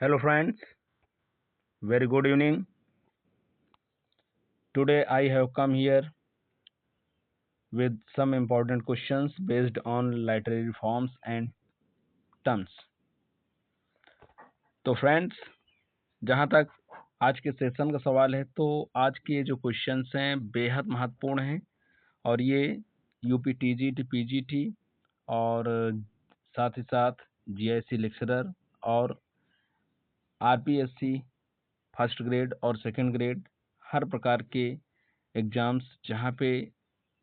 Hello friends, very good evening. Today I have come here with some important questions based on literary forms and terms. तो friends, जहाँ तक आज के session का सवाल है तो आज के ये जो क्वेश्चंस हैं बेहद महत्वपूर्ण हैं और ये यूपी टीजीटी पीजीटी और साथ ही साथ जीआईसी लेक्चरर और आरपीएससी फर्स्ट ग्रेड और सेकंड ग्रेड हर प्रकार के एग्ज़ाम्स जहाँ पे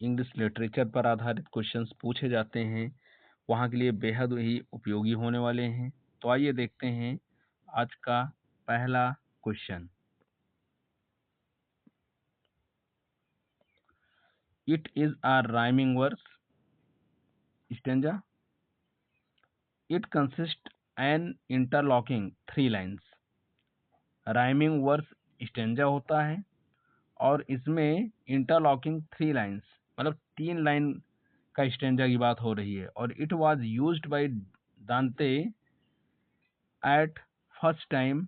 इंग्लिश लिटरेचर पर आधारित क्वेश्चंस पूछे जाते हैं वहाँ के लिए बेहद ही उपयोगी होने वाले हैं। तो आइए देखते हैं आज का पहला question. It is a rhyming verse stanza. It consist an interlocking three lines. Rhyming verse stanza होता है और इसमें इंटरलॉकिंग थ्री लाइन्स मतलब तीन लाइन का स्टेंजा की बात हो रही है और इट वाज यूज्ड बाय दांते एट फर्स्ट टाइम।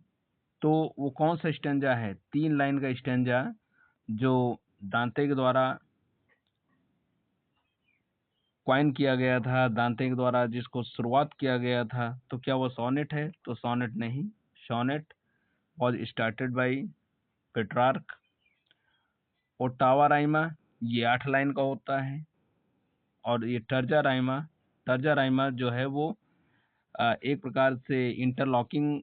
तो वो कौन सा स्टेंजा है? तीन लाइन का स्टेंजा जो दांते के द्वारा क्वाइन किया गया था, दांते के द्वारा जिसको शुरुआत किया गया था, तो क्या वो सोनेट है? तो सोनेट नहीं। Sonnet was started by Petrarch. Ottava rima ये 8 लाइन का होता है और ये टर्जा राइमा जो है वो एक प्रकार से इंटरलॉकिंग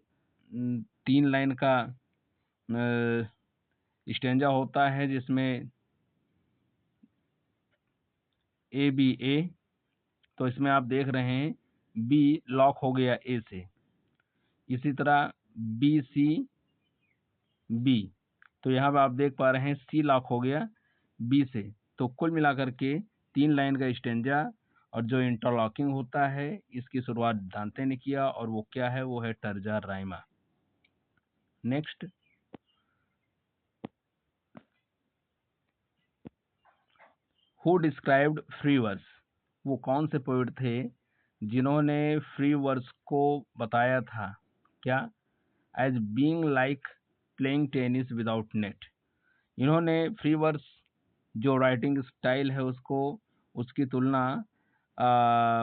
तीन लाइन का स्टेंजा होता है जिसमें ए बी ए। तो इसमें आप देख रहे हैं बी लॉक हो गया ए से, इसी तरह बी सी बी। तो यहाँ पर आप देख पा रहे हैं सी लॉक हो गया बी से। तो कुल मिलाकर के तीन लाइन का स्टेंजा और जो इंटरलॉकिंग होता है इसकी शुरुआत दांते ने किया और वो क्या है? वो है terza rima. Next, who described free verse. वो कौन से पोइट थे जिन्होंने फ्री वर्स को बताया था? क्या? As being like playing tennis without net. इन्होंने फ्री वर्स जो राइटिंग स्टाइल है उसको उसकी तुलना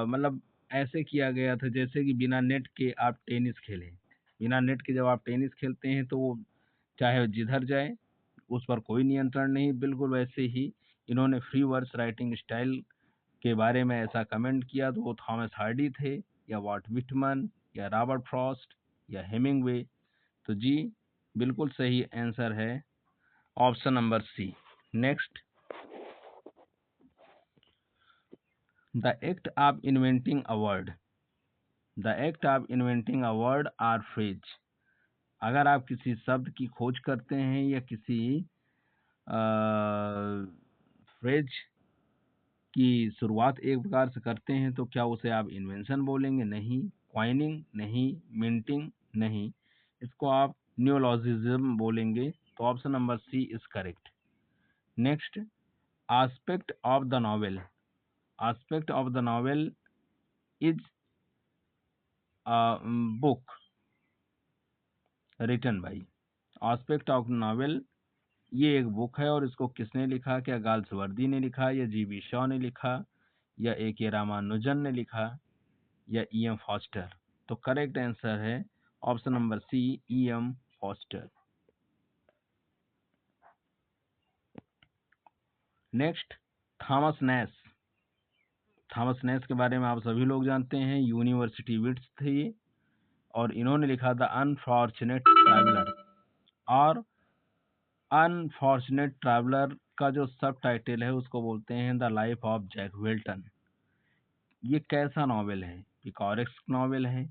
मतलब ऐसे किया गया था जैसे कि बिना नेट के आप टेनिस खेलें। बिना नेट के जब आप टेनिस खेलते हैं तो वो चाहे जिधर जाए उस पर कोई नियंत्रण नहीं। बिल्कुल वैसे ही इन्होंने फ्री वर्स राइटिंग स्टाइल के बारे में ऐसा कमेंट किया। तो वो थॉमस हार्डी थे या वॉल्ट विटमन या रॉबर्ट फ्रॉस्ट या हेमिंगवे? तो जी बिल्कुल सही आंसर है option number C. Next, the act of inventing a word. The act of inventing a word or phrase. अगर आप किसी शब्द की खोज करते हैं या किसी फ्रेज की शुरुआत एक प्रकार से करते हैं तो क्या उसे आप इन्वेंशन बोलेंगे? नहीं। क्वाइनिंग? नहीं। मिंटिंग? नहीं। इसको आप न्यूलॉजिज्म बोलेंगे। तो option number C is correct. Next, aspect of the novel. Aspect of the novel is a book written by. Aspect of novel ये एक बुक है और इसको किसने लिखा? क्या गाल्सवर्दी ने लिखा या जी.बी. शॉ ने लिखा या ए.के. रामानुजन ने लिखा या ई.एम. फॉस्टर? तो करेक्ट आंसर है option number C, E M. Forster. Next, Thomas Nash. Thomas Nash के बारे में आप सभी लोग जानते हैं, यूनिवर्सिटी विट्स थे और इन्होंने लिखा द अनफॉर्चुनेट ट्रैवलर। और अनफॉर्चुनेट ट्रैवलर का जो सब टाइटल है उसको बोलते हैं द लाइफ ऑफ जैक वेल्टन। ये कैसा नॉवेल है? पिकोरेस्क नॉवेल है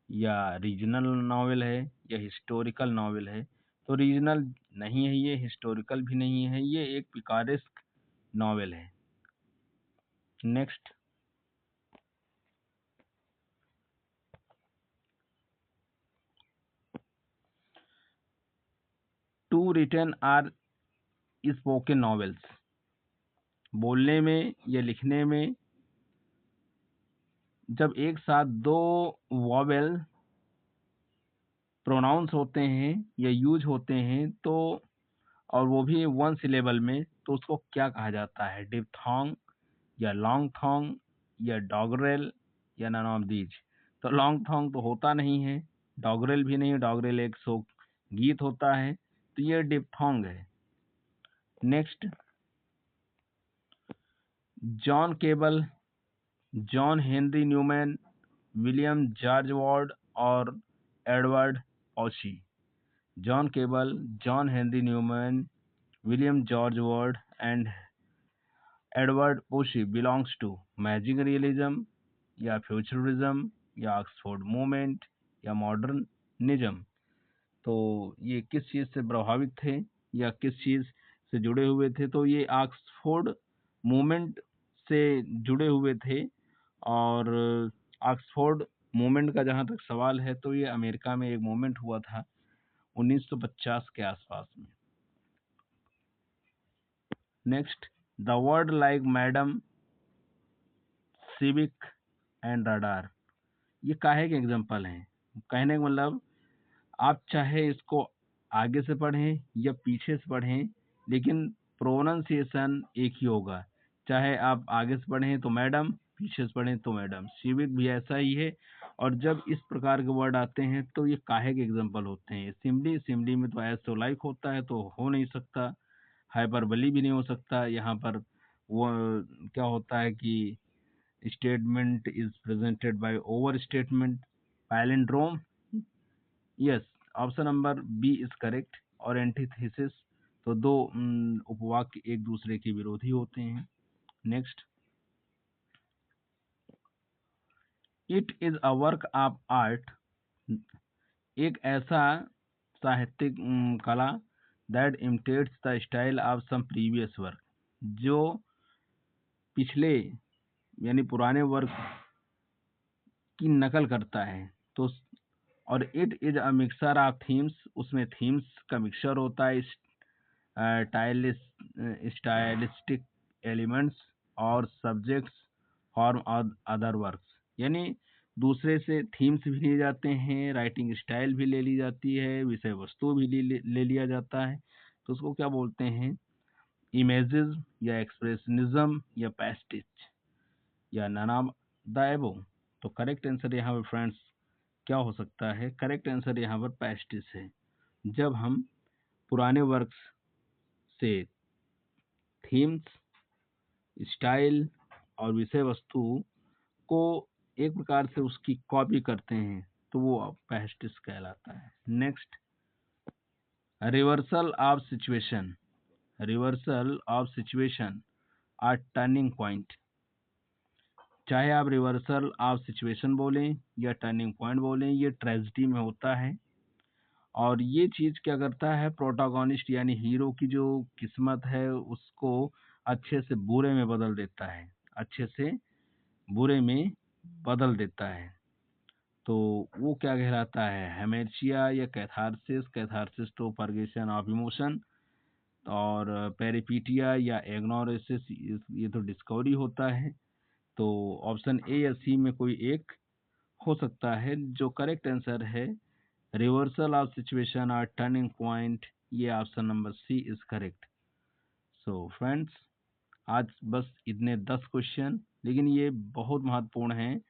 या रीजनल नॉवेल है या हिस्टोरिकल नॉवेल है? तो रीजनल नहीं है, ये हिस्टोरिकल भी नहीं है, ये एक पिकारेस्क नॉवेल है। Next, to written or spoken novels. बोलने में या लिखने में जब एक साथ दो वॉवेल प्रोनाउंस होते हैं या यूज होते हैं तो और वो भी वन सिलेबल में, तो उसको क्या कहा जाता है? डिप्थोंग या लॉन्ग थॉन्ग या डॉगरेल या नन ऑफ दीज? तो लॉन्ग थॉन्ग तो होता नहीं है, डॉगरेल भी नहीं, डॉगरेल एक शोक गीत होता है, तो ये डिप्थोंग है। Next, John Keble, John Henry Newman, William George Ward और Edward Oshi. John Keble, John Henry Newman, William George Ward and Edward Oshi belongs to magic realism या फ्यूचरिज्म या ऑक्सफोर्ड मूवमेंट या मॉडर्निज्म। तो ये किस चीज़ से प्रभावित थे या किस चीज़ से जुड़े हुए थे? तो ये ऑक्सफोर्ड मूवमेंट से जुड़े हुए थे। और ऑक्सफोर्ड मूवमेंट का जहाँ तक सवाल है तो ये अमेरिका में एक मूवमेंट हुआ था 1950 के आसपास में। Next, the word like madam, civic and radar, ये काहे के एग्जाम्पल हैं? कहने का मतलब आप चाहे इसको आगे से पढ़ें या पीछे से पढ़ें, लेकिन प्रोनाउंसिएशन एक ही होगा। चाहे आप आगे से पढ़ें तो मैडम, पीछे से पढ़ें तो मैडम। सिविक भी ऐसा ही है। और जब इस प्रकार के वर्ड आते हैं तो ये काहे के एग्जाम्पल होते हैं? सिम्बली, सिम्बली में तो एज तो लाइक होता है तो हो नहीं सकता। हाइपरबली भी नहीं हो सकता। यहाँ पर वो क्या होता है कि statement is presented by over statement. Palindrome, yes, option number B is correct. और एंटीथेसिस, तो दो उपवाक्य एक दूसरे के विरोधी होते हैं। Next, it is a work of art, एक ऐसा साहित्यिक कला that imitates the style of some previous work, जो पिछले यानी पुराने वर्क की नकल करता है। तो और it is a mixer of themes, उसमें थीम्स का मिक्सचर होता है, स्टाइलिस्टिक एलिमेंट्स और सब्जेक्ट्स फॉर्म अदर वर्क्स, यानी दूसरे से थीम्स भी लिए जाते हैं, राइटिंग स्टाइल भी ले ली जाती है, विषय वस्तु भी ले लिया जाता है। तो उसको क्या बोलते हैं? इमेजेस या एक्सप्रेशनिज्म या पैस्टिच या नन ऑफ द एबोव। तो करेक्ट आंसर यहाँ पर फ्रेंड्स क्या हो सकता है? करेक्ट आंसर यहाँ पर पैस्टिच है। जब हम पुराने वर्क्स से थीम्स, स्टाइल और विषय वस्तु को एक प्रकार से उसकी कॉपी करते हैं तो वो पैस्टिस कहलाता है। Next, reversal of situation, reversal of situation or turning point. चाहे आप रिवर्सल ऑफ सिचुएशन बोलें या टर्निंग पॉइंट बोलें, ये ट्रेजेडी में होता है। और ये चीज़ क्या करता है? प्रोटोगोनिस्ट यानी हीरो की जो किस्मत है उसको अच्छे से बुरे में बदल देता है, अच्छे से बुरे में बदल देता है। तो वो क्या कहलाता है? हेमेर्शिया या कैथारसिस। कैथारसिस तो परगेशन ऑफ इमोशन। और पेरिपीटिया या एग्नोरेसिस, ये तो डिस्कवरी होता है। तो ऑप्शन ए या सी में कोई एक हो सकता है। जो करेक्ट आंसर है रिवर्सल ऑफ सिचुएशन और टर्निंग पॉइंट, ये option number C is correct. So friends, आज बस इतने 10 क्वेश्चन, लेकिन ये बहुत महत्वपूर्ण हैं।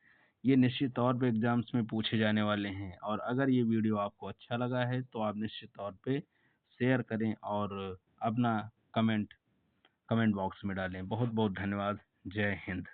ये निश्चित तौर पे एग्जाम्स में पूछे जाने वाले हैं। और अगर ये वीडियो आपको अच्छा लगा है तो आप निश्चित तौर पे शेयर करें और अपना कमेंट बॉक्स में डालें। बहुत बहुत धन्यवाद। जय हिंद।